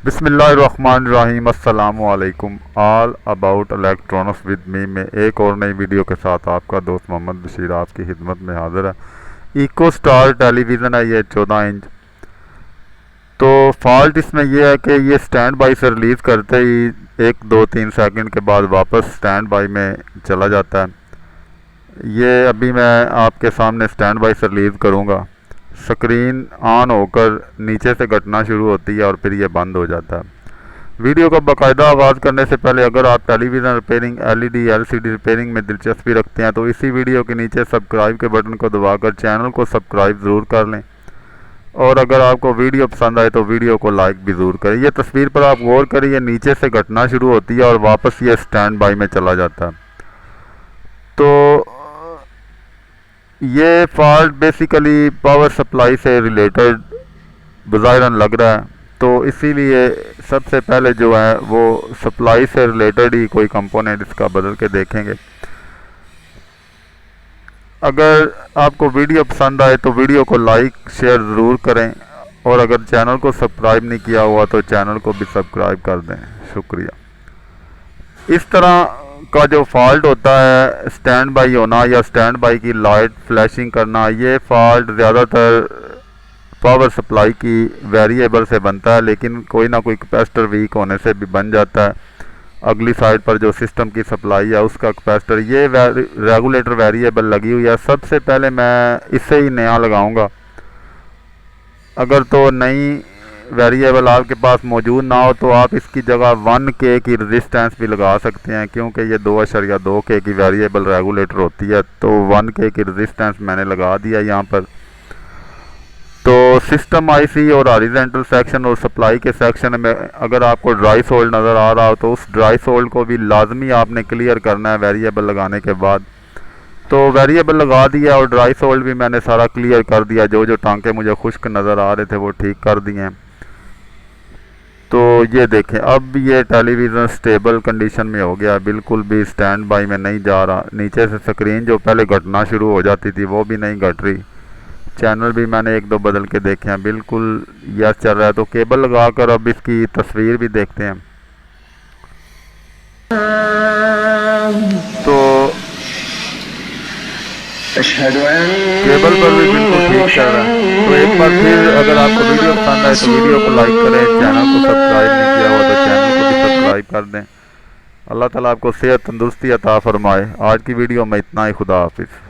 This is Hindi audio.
बिस्मिल्लाहिर्रहमानिर्रहीम। अस्सलामु अलैकुम। All about electronics with me में एक और नई वीडियो के साथ आपका दोस्त मोहम्मद बशीर आपकी खिदमत में हाज़िर है। इको स्टार टेलीविज़न है, ये 14 इंच। तो फॉल्ट इसमें यह है कि ये स्टैंड बाई से रिलीज़ करते ही 1-2-3 सेकंड के बाद वापस स्टैंड बाई में चला जाता है। ये अभी मैं आपके सामने स्टैंड बाई से रिलीज़ करूँगा। स्क्रीन ऑन होकर नीचे से घटना शुरू होती है और फिर ये बंद हो जाता है। वीडियो का बाकायदा आगाज़ करने से पहले अगर आप television repairing, LED, LCD repairing में दिलचस्पी रखते हैं तो इसी वीडियो के नीचे सब्सक्राइब के बटन को दबाकर चैनल को सब्सक्राइब ज़रूर कर लें, और अगर आपको वीडियो पसंद आए तो वीडियो को लाइक भी ज़रूर करें। ये तस्वीर पर आप गौर करिए, नीचे से घटना शुरू होती है और वापस ये स्टैंड बाई में चला जाता है। तो ये फॉल्ट बेसिकली पावर सप्लाई से रिलेटेड बज़ाहिरन लग रहा है, तो इसीलिए सबसे पहले जो है वो सप्लाई से रिलेटेड ही कोई कंपोनेंट इसका बदल के देखेंगे। अगर आपको वीडियो पसंद आए तो वीडियो को लाइक शेयर ज़रूर करें, और अगर चैनल को सब्सक्राइब नहीं किया हुआ तो चैनल को भी सब्सक्राइब कर दें। शुक्रिया। इस तरह का जो फॉल्ट होता है, स्टैंड बाई होना या स्टैंड बाई की लाइट फ्लैशिंग करना, ये फॉल्ट ज़्यादातर पावर सप्लाई की वेरिएबल से बनता है, लेकिन कोई ना कोई कैपेसिटर वीक होने से भी बन जाता है। अगली साइड पर जो सिस्टम की सप्लाई है उसका कैपेसिटर, ये रेगुलेटर वेरिएबल लगी हुई है। सबसे पहले मैं इससे ही नया लगाऊंगा। अगर तो नई वेरिएबल आपके पास मौजूद ना हो तो आप इसकी जगह 1K की रेजिस्टेंस भी लगा सकते हैं, क्योंकि ये 2.2K की वेरिएबल रेगुलेटर होती है। तो 1K की रेजिस्टेंस मैंने लगा दिया यहाँ पर। तो सिस्टम आईसी और हॉरिजॉन्टल सेक्शन और सप्लाई के सेक्शन में अगर आपको ड्राई सोल्ड नज़र आ रहा हो तो उस ड्राई सोल्ड को भी लाजमी आपने क्लियर करना है वेरिएबल लगाने के बाद। तो वेरिएबल लगा दिया और ड्राई सोल्ड भी मैंने सारा क्लियर कर दिया। जो जो टांके मुझे खुश्क नज़र आ रहे थे वो ठीक कर दिए हैं। तो ये देखें, अब ये टेलीविज़न स्टेबल कंडीशन में हो गया, बिल्कुल भी स्टैंड बाई में नहीं जा रहा। नीचे से स्क्रीन जो पहले घटना शुरू हो जाती थी वो भी नहीं घट रही। चैनल भी मैंने 1-2 बदल के देखे हैं, बिल्कुल यस चल रहा है। तो केबल लगाकर अब इसकी तस्वीर भी देखते हैं। तो केबल पर भी बिल्कुल ठीक चल रहा है। तो एक बार फिर अगर आपको वीडियो पसंद आए तो वीडियो को लाइक करें, चैनल को सब्सक्राइब नहीं किया हुआ तो चैनल को भी सब्सक्राइब कर दें। अल्लाह ताला आपको सेहत तंदुरुस्ती अता फरमाए। आज की वीडियो में इतना ही। खुदा हाफिज़।